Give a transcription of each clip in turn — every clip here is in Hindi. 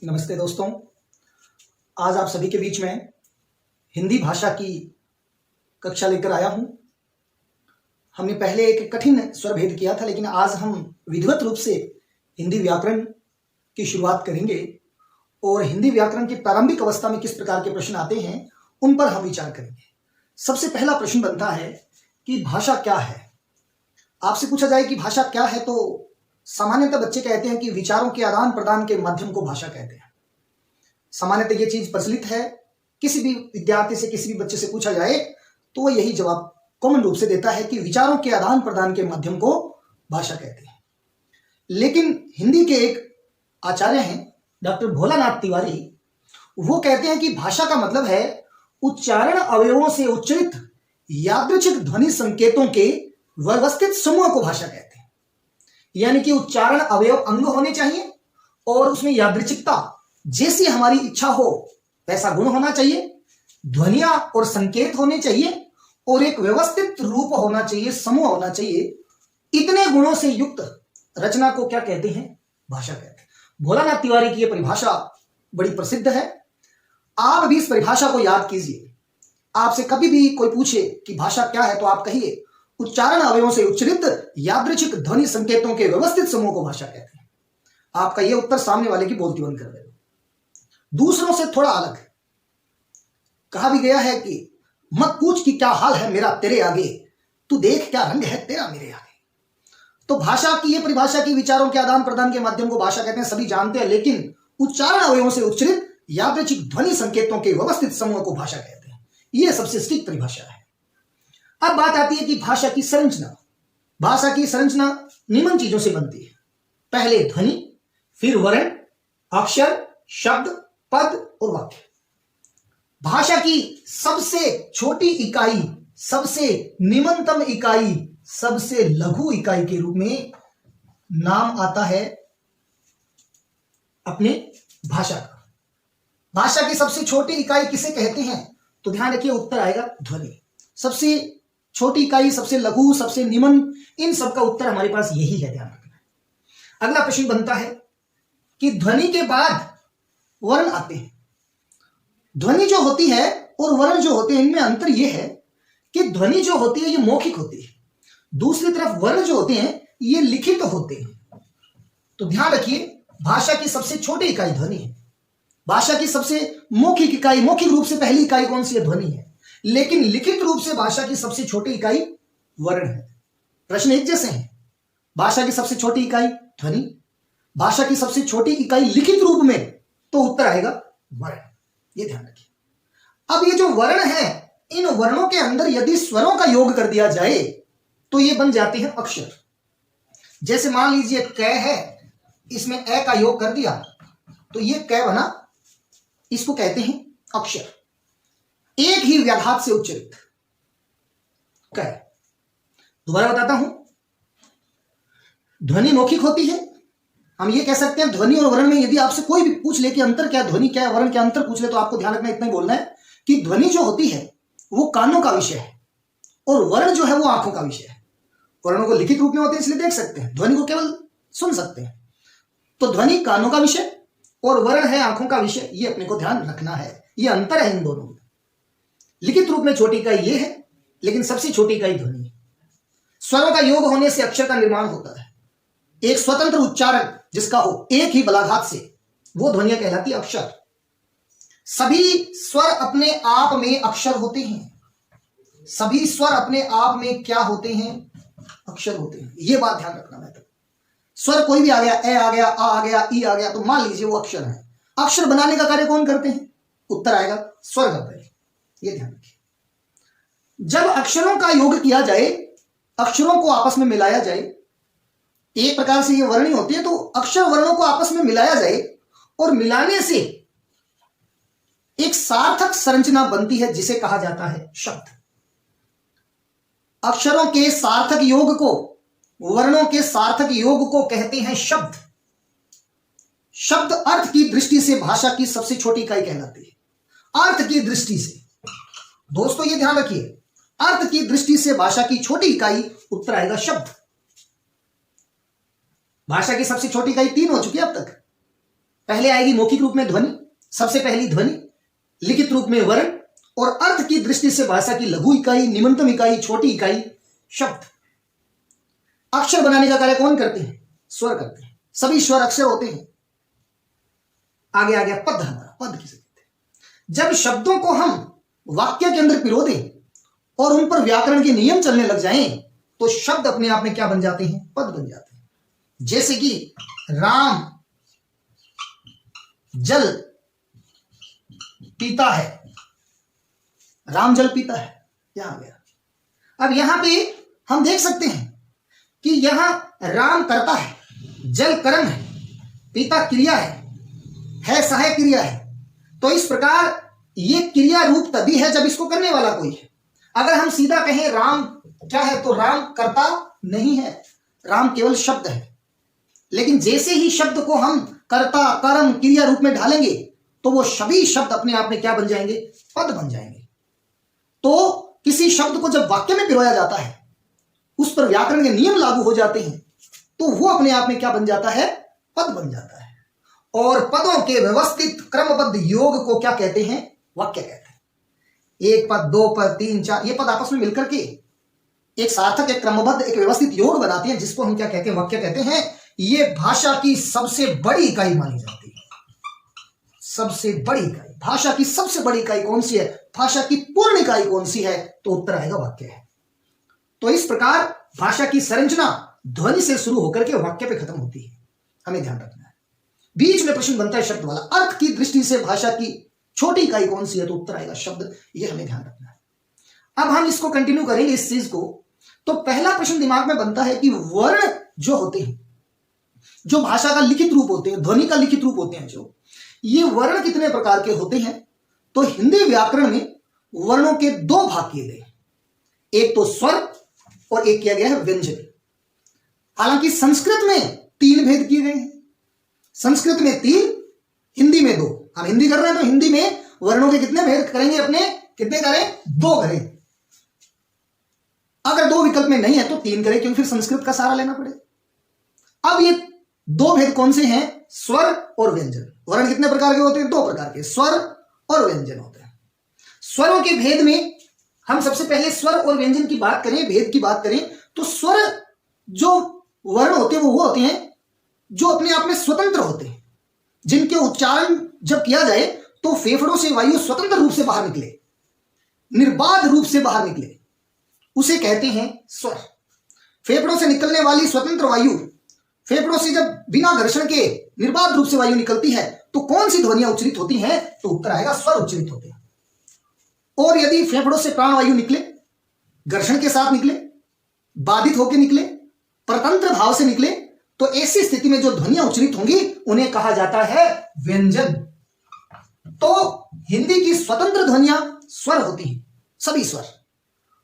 नमस्ते दोस्तों। आज आप सभी के बीच में हिंदी भाषा की कक्षा लेकर आया हूं। हमने पहले एक कठिन स्वर भेद किया था, लेकिन आज हम विधिवत रूप से हिंदी व्याकरण की शुरुआत करेंगे और हिंदी व्याकरण की प्रारंभिक अवस्था में किस प्रकार के प्रश्न आते हैं उन पर हम विचार करेंगे। सबसे पहला प्रश्न बनता है कि भाषा क्या है। आपसे पूछा जाए कि भाषा क्या है तो सामान्यतः बच्चे कहते हैं कि विचारों के आदान प्रदान के माध्यम को भाषा कहते हैं। सामान्यतः ये चीज प्रचलित है। किसी भी विद्यार्थी से, किसी भी बच्चे से पूछा जाए तो वह यही जवाब कॉमन रूप से देता है कि विचारों के आदान प्रदान के माध्यम को भाषा कहते हैं। लेकिन हिंदी के एक आचार्य हैं डॉक्टर भोलानाथ तिवारी, वो कहते हैं कि भाषा का मतलब है उच्चारण अवयवों से उच्चरित यादृच्छिक ध्वनि संकेतों के व्यवस्थित समूह को भाषा कहते हैं। यानी कि उच्चारण अवयव अंग होने चाहिए और उसमें यादृच्छिकता, जैसी हमारी इच्छा हो वैसा गुण होना चाहिए, ध्वनियां और संकेत होने चाहिए और एक व्यवस्थित रूप होना चाहिए, समूह होना चाहिए। इतने गुणों से युक्त रचना को क्या कहते हैं? भाषा कहते हैं। भोलानाथ तिवारी की यह परिभाषा बड़ी प्रसिद्ध है। आप भी इस परिभाषा को याद कीजिए। आपसे कभी भी कोई पूछे कि भाषा क्या है तो आप कहिए उच्चारण अवयवों से उच्चरित यादृच्छिक ध्वनि संकेतों के व्यवस्थित समूह को भाषा कहते हैं। आपका यह उत्तर सामने वाले की बोलती बंद कर देगा। दूसरों से थोड़ा अलग है। कहा भी गया है कि मत पूछ कि क्या हाल है मेरा तेरे आगे, तू देख क्या रंग है तेरा मेरे आगे। तो भाषा की यह परिभाषा की विचारों के आदान प्रदान के माध्यम को भाषा कहते हैं, सभी जानते हैं। लेकिन उच्चारण अवयवों से उच्चरित यादृच्छिक ध्वनि संकेतों के व्यवस्थित समूह को भाषा कहते हैं। यह सबसे स्ट्रिक्ट परिभाषा है। अब बात आती है कि भाषा की संरचना। भाषा की संरचना निम्न चीजों से बनती है। पहले ध्वनि, फिर वर्ण, अक्षर, शब्द, पद और वाक्य। भाषा की सबसे छोटी इकाई, सबसे निम्नतम इकाई, सबसे लघु इकाई के रूप में नाम आता है अपने भाषा का। भाषा की सबसे छोटी इकाई किसे कहते हैं? तो ध्यान रखिए, उत्तर आएगा ध्वनि। सबसे छोटी इकाई, सबसे लघु, सबसे निम्न, इन सब का उत्तर हमारे पास यही है, ध्यान रखना। अगला प्रश्न बनता है कि ध्वनि के बाद वर्ण आते हैं। ध्वनि जो होती है और वर्ण जो होते हैं, इनमें अंतर यह है कि ध्वनि जो होती है ये मौखिक होती है, दूसरी तरफ वर्ण जो होते हैं ये लिखित होते हैं। तो ध्यान रखिए, भाषा की सबसे छोटी इकाई ध्वनि है। भाषा की सबसे मौखिक इकाई, मौखिक रूप से पहली इकाई कौन सी है? ध्वनि है। लेकिन लिखित रूप से भाषा की सबसे छोटी इकाई वर्ण है। प्रश्न एक जैसे हैं। भाषा की सबसे छोटी इकाई ध्वनि, भाषा की सबसे छोटी इकाई लिखित रूप में, तो उत्तर आएगा वर्ण। ये ध्यान रखिए। अब ये जो वर्ण है, इन वर्णों के अंदर यदि स्वरों का योग कर दिया जाए तो ये बन जाते हैं अक्षर। जैसे मान लीजिए क है, इसमें ए का योग कर दिया तो ये क बना, इसको कहते हैं अक्षर। एक ही व्याघात से उच्चरित क। दोबारा बताता हूं, ध्वनि मौखिक होती है। हम ये कह सकते हैं ध्वनि और वर्ण में यदि आपसे कोई भी पूछ ले कि अंतर क्या है, ध्वनि क्या है, वर्ण क्या अंतर पूछ ले, तो आपको ध्यान रखना, इतना ही बोलना है कि ध्वनि जो होती है वो कानों का विषय है और वर्ण जो है वो आंखों का विषय है। वर्णों को लिखित रूप में होते हैं इसलिए देख सकते हैं, ध्वनि को केवल सुन सकते हैं। तो ध्वनि कानों का विषय और वर्ण है आंखों का विषय। ये अपने को ध्यान रखना है, ये अंतर है इन दोनों में। लिखित रूप में छोटी इकाई ये है, लेकिन सबसे छोटी इकाई ध्वनि है। स्वरों का योग होने से अक्षर का निर्माण होता है। एक स्वतंत्र उच्चारण जिसका हो एक ही बलाघात से, वो ध्वनियां कहलाती है अक्षर। सभी स्वर अपने आप में अक्षर होते हैं। सभी स्वर अपने आप में क्या होते हैं? अक्षर होते हैं। ये बात ध्यान रखना है। स्वर कोई भी आ गया, ए आ गया, आ गया, ई आ गया, तो मान लीजिए वो अक्षर है। अक्षर बनाने का कार्य कौन करते हैं? उत्तर आएगा स्वर करते हैं। ये ध्यान रखिए। जब अक्षरों का योग किया जाए, अक्षरों को आपस में मिलाया जाए, एक प्रकार से ये वर्णी होती है, तो अक्षर वर्णों को आपस में मिलाया जाए और मिलाने से एक सार्थक संरचना बनती है जिसे कहा जाता है शब्द। अक्षरों के सार्थक योग को, वर्णों के सार्थक योग को कहते हैं शब्द। शब्द अर्थ की दृष्टि से भाषा की सबसे छोटी इकाई कहलाती है। अर्थ की दृष्टि से दोस्तों ये ध्यान रखिए, अर्थ की दृष्टि से भाषा की छोटी इकाई, उत्तर आएगा शब्द। भाषा की सबसे छोटी इकाई 3 हो चुकी है अब तक। पहले आएगी मौखिक रूप में ध्वनि, सबसे पहली ध्वनि, लिखित रूप में वर्ण, और अर्थ की दृष्टि से भाषा की लघु इकाई, निम्नतम इकाई, छोटी इकाई शब्द। अक्षर बनाने का कार्य कौन करते हैं? स्वर करते हैं। सभी स्वर अक्षर होते हैं। आगे आ गया पद। हमारा पद किसे कहते हैं? जब शब्दों को हम वाक्य के अंदर पिरो दें और उन पर व्याकरण के नियम चलने लग जाएं तो शब्द अपने आप में क्या बन जाते हैं? पद बन जाते हैं। जैसे कि राम जल पीता है, राम जल पीता है, यहां गया। अब यहां पे हम देख सकते हैं कि यहां राम करता है, जल कर्म है, पीता क्रिया है सहायक क्रिया है। तो इस प्रकार ये क्रिया रूप तभी है जब इसको करने वाला कोई है। अगर हम सीधा कहें राम क्या है, तो राम करता नहीं है, राम केवल शब्द है। लेकिन जैसे ही शब्द को हम कर्ता कर्म क्रिया रूप में ढालेंगे तो वो सभी शब्द अपने आप में क्या बन जाएंगे? पद बन जाएंगे। तो किसी शब्द को जब वाक्य में पिरोया जाता है, उस पर व्याकरण के नियम लागू हो जाते हैं, तो वो अपने आप में क्या बन जाता है? पद बन जाता है। और पदों के व्यवस्थित क्रमबद्ध योग को क्या कहते हैं? वाक्य कहते हैं। एक पद, दो पद, तीन, चार, ये पद आपस में मिलकर के एक सार्थक, एक क्रमबद्ध, एक व्यवस्थित योग बनाते हैं, जिसको हम क्या कहते हैं? वाक्य कहते हैं। ये भाषा की सबसे बड़ी इकाई मानी जाती है। सबसे बड़ी इकाई, भाषा की सबसे बड़ी इकाई कौन सी है? भाषा की पूर्ण इकाई कौन सी है? तो उत्तर आएगा वाक्य है। तो इस प्रकार भाषा की संरचना ध्वनि से शुरू होकर के वाक्य पे खत्म होती है, हमें ध्यान रखना है। बीच में प्रश्न बनता है शब्द वाला, अर्थ की दृष्टि से भाषा की छोटी इकाई कौन सी है? तो उत्तर आएगा शब्द। ये हमें ध्यान रखना है। अब हम इसको कंटिन्यू करेंगे इस चीज को। तो पहला प्रश्न दिमाग में बनता है कि वर्ण जो होते हैं, जो भाषा का लिखित रूप होते हैं, ध्वनि का लिखित रूप होते हैं, जो ये वर्ण कितने प्रकार के होते हैं? तो हिंदी व्याकरण में वर्णों के दो भाग किए गए, एक तो स्वर और एक किया गया है व्यंजन। हालांकि संस्कृत में 3 भेद किए गए हैं। संस्कृत में 3, हिंदी में 2। हम हिंदी कर रहे हैं तो हिंदी में वर्णों के कितने भेद करेंगे? अपने कितने करें? 2 करें। अगर 2 विकल्प में नहीं है तो 3 करें, क्योंकि फिर संस्कृत का सहारा लेना पड़ेगा। अब ये 2 भेद कौन से हैं? स्वर और व्यंजन। वर्ण कितने प्रकार के होते हैं? 2 प्रकार के, स्वर और व्यंजन होते हैं। स्वरों के भेद में हम सबसे पहले स्वर और व्यंजन की बात करें, भेद की बात करें, तो स्वर जो वर्ण होते हैं वो होते हैं जो अपने आप में स्वतंत्र होते हैं, जिनके उच्चारण जब किया जाए तो फेफड़ों से वायु स्वतंत्र रूप से बाहर निकले, निर्बाध रूप से बाहर निकले, उसे कहते हैं स्वर। फेफड़ों से निकलने वाली स्वतंत्र वायु, फेफड़ों से जब बिना घर्षण के निर्बाध रूप से वायु निकलती है तो कौन सी ध्वनियां उच्चरित होती हैं? तो उत्तर आएगा स्वर उच्चरित होते हैं। और यदि फेफड़ों से प्राणवायु निकले, घर्षण के साथ निकले, बाधित होकर निकले, परतंत्र भाव से निकले, तो ऐसी स्थिति में जो ध्वनियां उच्चरित होंगी उन्हें कहा जाता है व्यंजन। तो हिंदी की स्वतंत्र ध्वनियां स्वर होती हैं, सभी स्वर,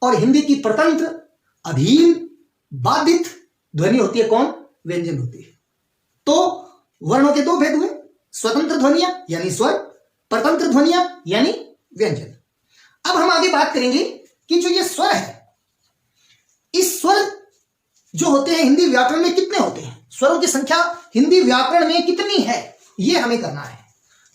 और हिंदी की परतंत्र, अधीन, बाधित ध्वनि होती है कौन? व्यंजन होती है। तो वर्णों के 2 भेद हुए, स्वतंत्र ध्वनियां यानी स्वर, परतंत्र ध्वनियां यानी व्यंजन। अब हम आगे बात करेंगे कि जो ये स्वर है, इस स्वर जो होते हैं हिंदी व्याकरण में कितने होते हैं? स्वरों की संख्या हिंदी व्याकरण में कितनी है, ये हमें करना है।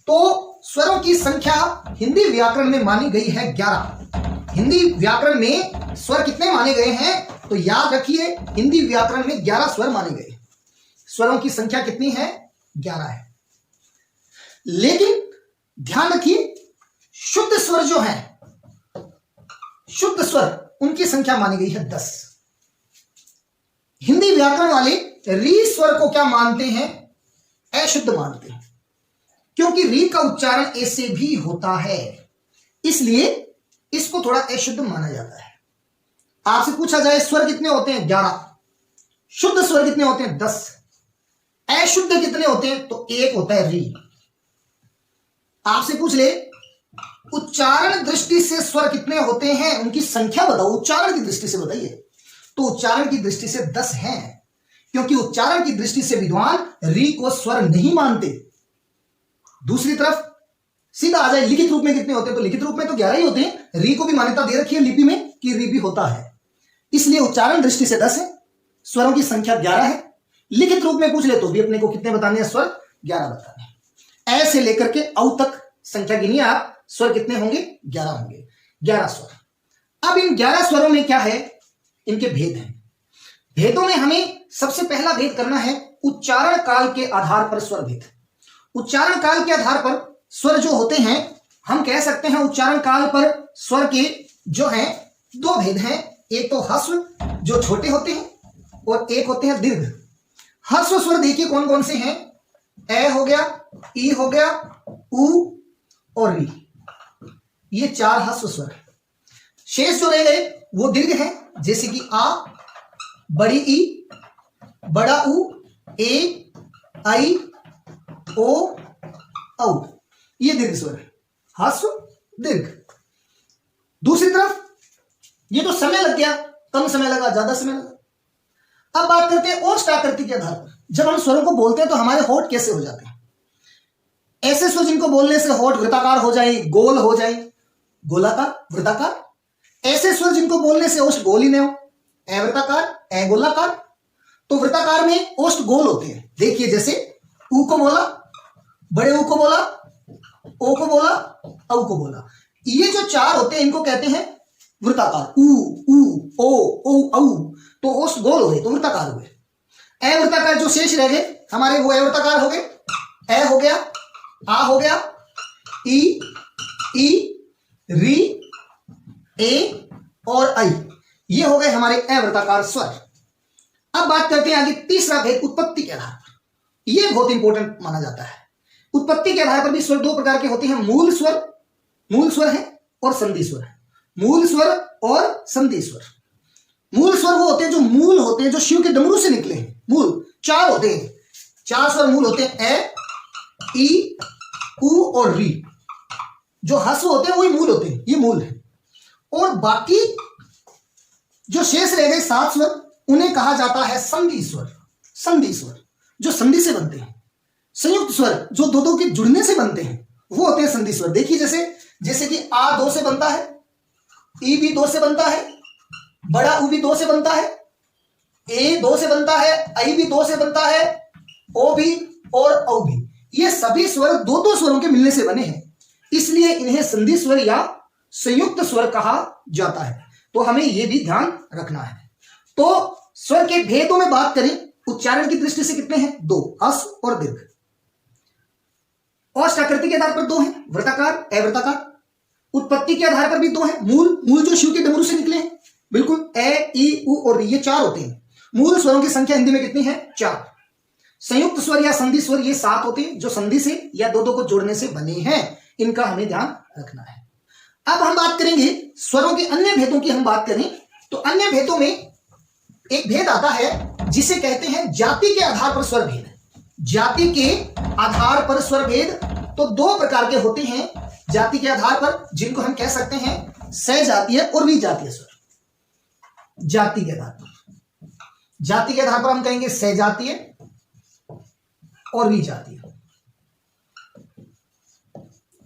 तो स्वरों की संख्या हिंदी व्याकरण में मानी गई है 11। हिंदी व्याकरण में स्वर कितने माने गए हैं? तो याद रखिए, हिंदी व्याकरण में 11 स्वर माने गए। स्वरों की संख्या कितनी है? 11 है। लेकिन ध्यान रखिए, शुद्ध स्वर जो है, शुद्ध स्वर, उनकी संख्या मानी गई है 10। हिंदी व्याकरण वाले री स्वर को क्या मानते हैं? अशुद्ध मानते हैं, क्योंकि री का उच्चारण ऐसे भी होता है, इसलिए इसको थोड़ा अशुद्ध माना जाता है। आपसे पूछा जाए स्वर कितने होते हैं? 11। शुद्ध स्वर कितने होते हैं? 10। अशुद्ध कितने होते हैं? तो 1 होता है री। आपसे पूछ ले उच्चारण दृष्टि से स्वर कितने होते हैं, उनकी संख्या बताओ, उच्चारण की दृष्टि से बताइए। तो उच्चारण की दृष्टि से 10 हैं, क्योंकि उच्चारण की दृष्टि से विद्वान री को स्वर नहीं मानते। दूसरी तरफ सीधा आ जाए लिखित रूप में कितने होते हैं, तो लिखित रूप में तो 11 ही होते हैं। री को भी मान्यता दे रखी है लिपि में कि री भी होता है, इसलिए उच्चारण दृष्टि से 10 है, स्वरों की संख्या 11 है। लिखित रूप में पूछ ले तो भी अपने को कितने बताने हैं? स्वर 11 बताने हैं। ए से लेकर के औ तक संख्या गिनिए आप, स्वर कितने होंगे? 11 होंगे, 11 स्वर। अब इन 11 स्वरों में क्या है? इनके भेद हैं। भेदों में हमें सबसे पहला भेद करना है उच्चारण काल के आधार पर स्वर भेद। उच्चारण काल के आधार पर स्वर जो होते हैं, हम कह सकते हैं उच्चारण काल पर स्वर के जो हैं दो भेद हैं। एक तो ह्रस्व जो छोटे होते हैं और एक होते हैं दीर्घ। ह्रस्व स्वर देखिए कौन कौन से हैं? ए हो गया, ई हो गया, उ और री, ये 4 ह्रस्व स्वर। शेष जो रह गए वो दीर्घ हैं, जैसे कि आ, बड़ी ई, बड़ा उ, ए, आई, ओ, औ, ये दीर्घ स्वर है, ह्रस्व दीर्घ। दूसरी तरफ ये तो समय लग गया, कम समय लगा, ज्यादा समय लगा। अब बात करते हैं ओष्ठ आकृति के आधार पर। जब हम स्वरों को बोलते हैं तो हमारे होठ कैसे हो जाते हैं? ऐसे स्वर जिनको बोलने से होठ वृत्ताकार हो जाए, गोल हो जाए, गोलाकार, वृत्ताकार। ऐसे स्वर जिनको बोलने से ओष्ठ गोल ही नहीं हो, अवृत्ताकार, अगोलाकार। तो वृत्ताकार में ओष्ठ गोल होते हैं। देखिए जैसे ऊ को बोला, बड़े ऊ को बोला, ओ को बोला, औ को बोला, ये जो 4 होते हैं इनको कहते हैं वृत्ताकार। ऊ, ओ, औ, तो ओष्ठ गोल हो गए तो वृत्ताकार हो गए। अवृत्ताकार जो शेष रह गए हमारे वो अवृत्ताकार हो गए। ए हो गया, आ हो गया, ई, री, ए और आई, ये हो गए हमारे अवृत्ताकार स्वर। अब बात करते हैं आगे तीसरा भेद उत्पत्ति के आधार पर। यह बहुत इंपॉर्टेंट माना जाता है। उत्पत्ति के आधार पर भी स्वर 2 प्रकार के होते हैं। मूल स्वर है और संधि स्वर है। मूल स्वर और संधि स्वर। मूल स्वर वो होते हैं जो मूल होते हैं, जो शिव के डमरू से निकले हैं। मूल 4 होते हैं, 4 स्वर मूल होते हैं। ए, ई, उ और री, जो ह्रस्व होते हैं वही मूल होते हैं, ये मूल है। और बाकी जो शेष रह गए 7 स्वर, उन्हें कहा जाता है संधि स्वर। संधि स्वर जो संधि से बनते हैं। संयुक्त स्वर जो दो के जुड़ने से बनते हैं वो होते हैं संधि स्वर। देखिए जैसे कि आ 2 से बनता है, ई भी 2 से बनता है, बड़ा उ भी 2 से बनता है, ए 2 से बनता है, आई भी 2 से बनता है, ओ भी और औ भी। ये सभी स्वर 2 स्वरों के मिलने से बने हैं, इसलिए इन्हें संधि स्वर या संयुक्त स्वर कहा जाता है। तो हमें यह भी ध्यान रखना है। तो स्वर के भेदों में बात करें उच्चारण की दृष्टि से कितने हैं? 2, ह्रस्व और दीर्घ। ओष्ठ आकृति के आधार पर 2 हैं, वृत्ताकार, अवृत्ताकार। उत्पत्ति के आधार पर भी 2 हैं। मूल जो शिव के डमरू से निकले हैं, बिल्कुल, ए, ई, उ और री, ये 4 होते हैं। मूल स्वरों की संख्या हिंदी में कितनी है? 4। संयुक्त स्वर या संधि स्वर ये 7 होते हैं, जो संधि से या दो को जोड़ने से बने हैं। इनका हमें ध्यान रखना है। अब हम बात करेंगे स्वरों के अन्य भेदों की। हम बात करें तो अन्य भेदों में एक भेद आता है जिसे कहते हैं जाति के आधार पर स्वर भेद। जाति के आधार पर स्वर भेद तो 2 प्रकार के होते हैं जाति के आधार पर, जिनको हम कह सकते हैं सजातीय और विजातीय स्वर। जाति के आधार पर हम कहेंगे सजातीय और विजातीय।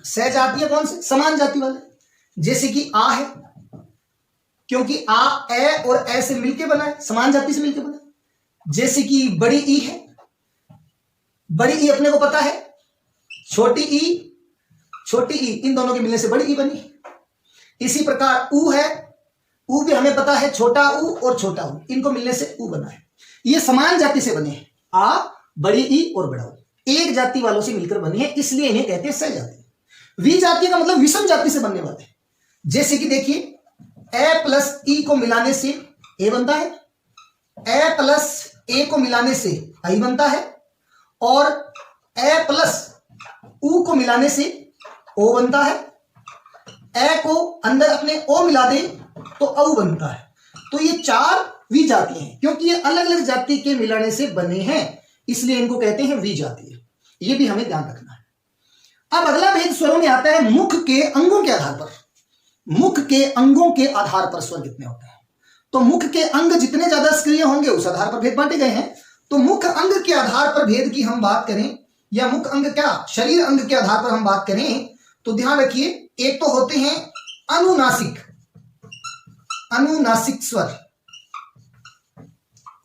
सजातीय कौन से? समान जाति वाले, जैसे कि आ है, क्योंकि आ, ए और ए से मिलकर बना है, समान जाति से मिलकर बना है। जैसे कि बड़ी ई है, बड़ी ई अपने को पता है, छोटी ई, इन दोनों के मिलने से बड़ी ई बनी। इसी प्रकार ऊ है, ऊ भी हमें पता है, छोटा ऊ और छोटा ऊ, इनको मिलने से ऊ बना है। ये समान जाति से बने हैं। आ, बड़ी ई और बड़ा ऊ एक जाति वालों से मिलकर बनी है, इसलिए इन्हें कहते हैं सहजाति। विजातीय का मतलब विषम जाति से बनने वाले। जैसे कि देखिए ए प्लस ई को मिलाने से ए बनता है, ए प्लस ए को मिलाने से आई बनता है, और ए प्लस ऊ को मिलाने से ओ बनता है। ए को अंदर अपने ओ मिला दे तो औ बनता है। तो ये 4 विजातीय हैं, क्योंकि ये अलग अलग जाति के मिलाने से बने हैं, इसलिए इनको कहते हैं विजातीय। ये भी हमें ध्यान रखना है। अब अगला भेद स्वरों में आता है मुख के अंगों के आधार पर। मुख के अंगों के आधार पर स्वर कितने होते हैं? तो मुख के अंग जितने ज्यादा सक्रिय होंगे उस आधार पर भेद बांटे गए हैं। तो मुख अंग के आधार पर भेद की हम बात करें, या मुख अंग क्या शरीर अंग के आधार पर हम बात करें, तो ध्यान रखिए, एक तो होते हैं अनुनासिक स्वर,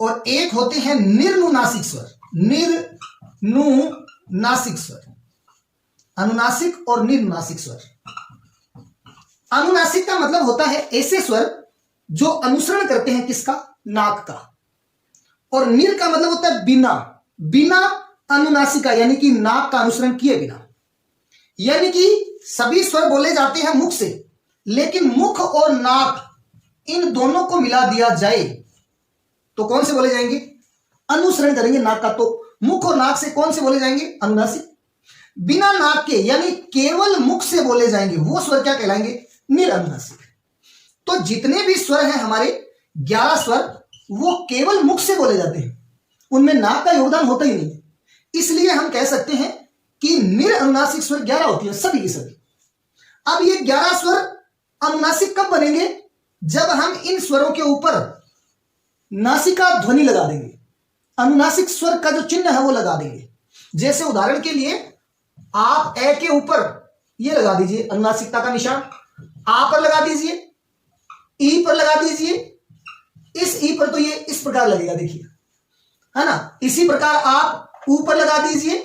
और एक होते हैं निर्नुनासिक स्वर। निर्नुनासिक स्वर अनुनासिक और निरनुनासिक स्वर। अनुनासिक का मतलब होता है ऐसे स्वर जो अनुसरण करते हैं किसका? नाक का। और निर का मतलब होता है बिना, बिना अनुनासिका यानी कि नाक का अनुसरण किए बिना। यानी कि सभी स्वर बोले जाते हैं मुख से, लेकिन मुख और नाक इन दोनों को मिला दिया जाए तो कौन से बोले जाएंगे? अनुसरण करेंगे नाक का। तो मुख और नाक से कौन से बोले जाएंगे? अनुनासिक। बिना नाक के यानी केवल मुख से बोले जाएंगे वो स्वर क्या कहलाएंगे? निरनुनासिक। तो जितने भी स्वर हैं हमारे 11 स्वर वो केवल मुख से बोले जाते हैं, उनमें नाक का योगदान होता ही नहीं है। इसलिए हम कह सकते हैं कि निरनुनासिक स्वर 11 होती है, सभी की सभी। अब ये 11 स्वर अनुनासिक कब बनेंगे? जब हम इन स्वरों के ऊपर नासिका ध्वनि लगा देंगे, अनुनासिक स्वर का जो चिन्ह है वो लगा देंगे। जैसे उदाहरण के लिए आप ए के ऊपर ये लगा दीजिए अनुनासिकता का निशान, आ पर लगा दीजिए, ई पर लगा दीजिए। इस ई पर तो ये इस प्रकार लगेगा, देखिए, है ना। इसी प्रकार आप ऊपर लगा दीजिए,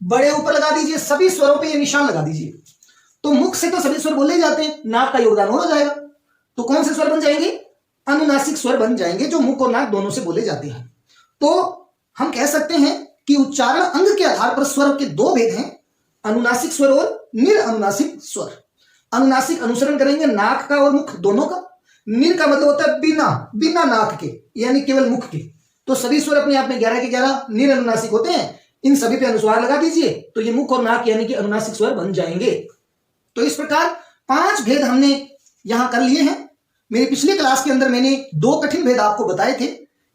बड़े ऊपर लगा दीजिए, सभी स्वरों पे ये निशान लगा दीजिए। तो मुख से तो सभी स्वर बोले जाते हैं, नाक का योगदान हो जाएगा। तो कौन से स्वर बन जाएंगे? अनुनासिक स्वर बन जाएंगे जो मुख और नाक दोनों से बोले जाते हैं। तो हम कह सकते हैं कि उच्चारण अंग के आधार पर स्वर के 2 भेद हैं, अनुनासिक स्वर और निरनुनासिक स्वर। अनुनासिक अनुसरण करेंगे नाक का और मुख दोनों का। निर का मतलब होता है बिना, बिना नाक के यानी केवल मुख के। तो सभी स्वर अपने आप में 11 के 11 निरनुनासिक होते हैं। इन सभी पे अनुस्वार लगा दीजिए तो ये मुख और नाक यानी कि अनुनासिक स्वर बन जाएंगे। तो इस प्रकार 5 भेद हमने यहां कर लिए हैं। मेरी पिछली क्लास के अंदर मैंने 2 कठिन भेद आपको बताए थे,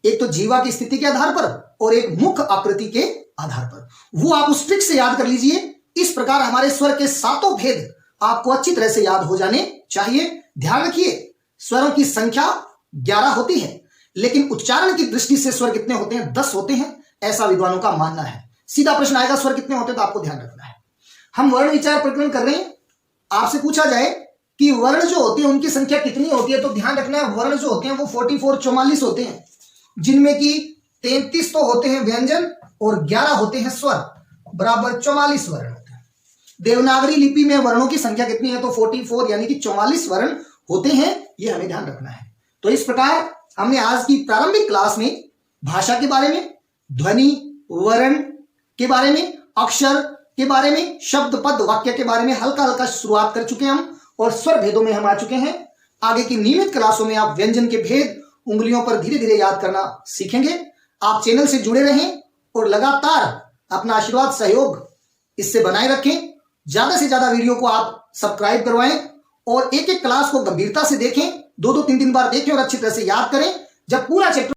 एक तो जीवा की स्थिति के आधार पर और एक मुख आकृति के आधार पर। वो आप उस ट्रिक से याद कर लीजिए। इस प्रकार हमारे स्वर के 7 भेद आपको अच्छी तरह से याद हो जाने चाहिए। ध्यान रखिए, स्वरों की संख्या 11 होती है, लेकिन उच्चारण की दृष्टि से स्वर कितने होते हैं? 10 होते हैं, ऐसा विद्वानों का मानना है। सीधा प्रश्न आएगा स्वर कितने होते हैं, तो आपको ध्यान रखना है। हम वर्ण विचार प्रकरण कर रहे हैं। आपसे पूछा जाए कि वर्ण जो होते हैं उनकी संख्या कितनी होती है, तो ध्यान रखना है वर्ण जो होते हैं वो 44 होते हैं, जिनमें कि 33 तो होते हैं व्यंजन और 11 होते हैं स्वर, बराबर 44 वर्ण होते हैं। देवनागरी लिपि में वर्णों की संख्या कितनी है? तो 44 यानी कि 44 वर्ण होते हैं, ये हमें ध्यान रखना है। तो इस प्रकार हमने आज की प्रारंभिक क्लास में भाषा के बारे में, ध्वनि, वर्ण के बारे में, अक्षर के बारे में, शब्द, पद, वाक्य के बारे में हल्का हल्का शुरुआत कर चुके हैं हम, और स्वर भेदों में हम आ चुके हैं। आगे की नियमित क्लासों में आप व्यंजन के भेद उंगलियों पर धीरे धीरे याद करना सीखेंगे। आप चैनल से जुड़े रहें और लगातार अपना आशीर्वाद सहयोग इससे बनाए रखें। ज्यादा से ज्यादा वीडियो को आप सब्सक्राइब करवाएं और एक एक क्लास को गंभीरता से देखें, 2-2, 3-3 बार देखें और अच्छी तरह से याद करें। जब पूरा चैप्टर